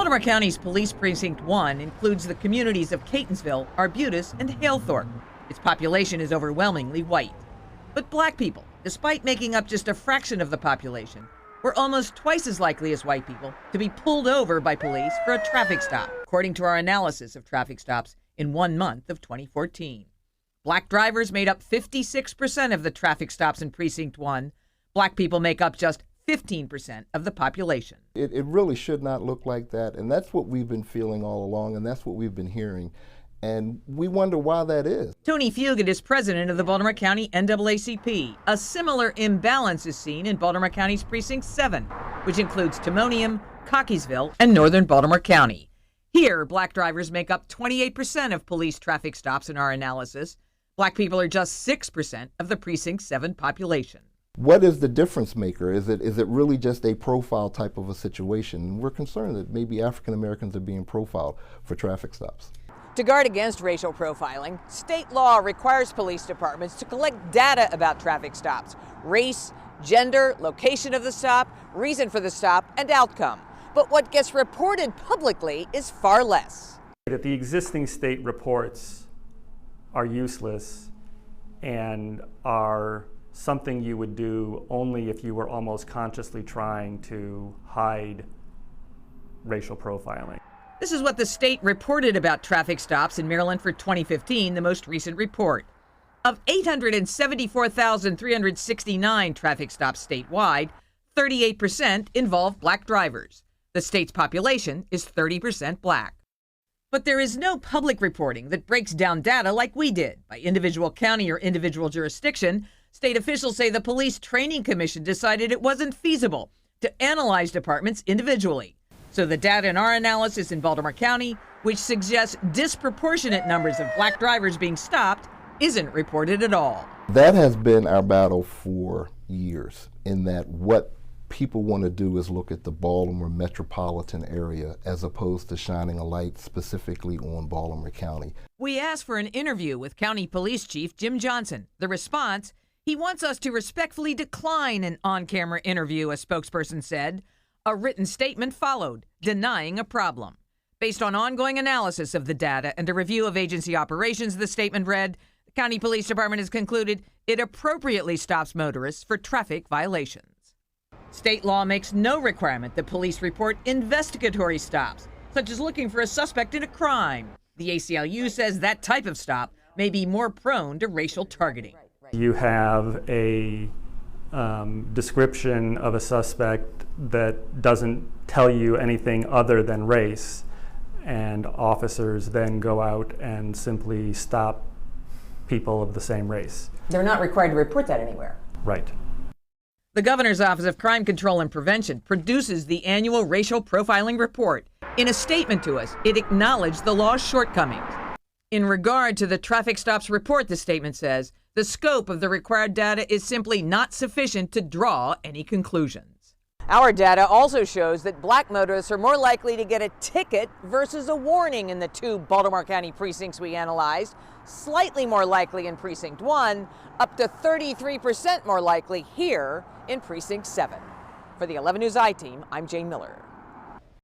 Baltimore County's Police Precinct 1 includes the communities of Catonsville, Arbutus, and Halethorpe. Its population is overwhelmingly white. But black people, despite making up just a fraction of the population, were almost twice as likely as white people to be pulled over by police for a traffic stop, according to our analysis of traffic stops in 1 month of 2014. Black drivers made up 56% of the traffic stops in Precinct 1. Black people make up just 15% of the population. It really should not look like that, and that's what we've been feeling all along, and that's what we've been hearing, and we wonder why that is. Tony Fugit is president of the Baltimore County NAACP. A similar imbalance is seen in Baltimore County's Precinct 7, which includes Timonium, Cockeysville, and northern Baltimore County. Here, black drivers make up 28% of police traffic stops in our analysis. Black people are just 6% of the Precinct 7 population. What is the difference maker? Is it really just a profile type of a situation? We're concerned that maybe African Americans are being profiled for traffic stops. To guard against racial profiling, state law requires police departments to collect data about traffic stops: race, gender, location of the stop, reason for the stop, and outcome. But what gets reported publicly is far less. That the existing state reports are useless and are something you would do only if you were almost consciously trying to hide racial profiling. This is what the state reported about traffic stops in Maryland for 2015, the most recent report. Of 874,369 traffic stops statewide, 38% involve black drivers. The state's population is 30% black. But there is no public reporting that breaks down data like we did by individual county or individual jurisdiction. State officials say the Police Training Commission decided it wasn't feasible to analyze departments individually. So the data in our analysis in Baltimore County, which suggests disproportionate numbers of black drivers being stopped, isn't reported at all. That has been our battle for years, in that what people want to do is look at the Baltimore metropolitan area as opposed to shining a light specifically on Baltimore County. We asked for an interview with County Police Chief Jim Johnson. The response: he wants us to respectfully decline an on-camera interview, a spokesperson said. A written statement followed, denying a problem. Based on ongoing analysis of the data and a review of agency operations, the statement read, the County Police Department has concluded it appropriately stops motorists for traffic violations. State law makes no requirement that police report investigatory stops, such as looking for a suspect in a crime. The ACLU says that type of stop may be more prone to racial targeting. You have a description of a suspect that doesn't tell you anything other than race, and officers then go out and simply stop people of the same race. They're not required to report that anywhere. Right. The Governor's Office of Crime Control and Prevention produces the annual racial profiling report. In a statement to us, it acknowledged the law's shortcomings. In regard to the traffic stops report, the statement says, the scope of the required data is simply not sufficient to draw any conclusions. Our data also shows that black motorists are more likely to get a ticket versus a warning in the 2 Baltimore County precincts we analyzed, slightly more likely in Precinct 1, up to 33% more likely here in Precinct 7. For the 11 News I team, I'm Jane Miller.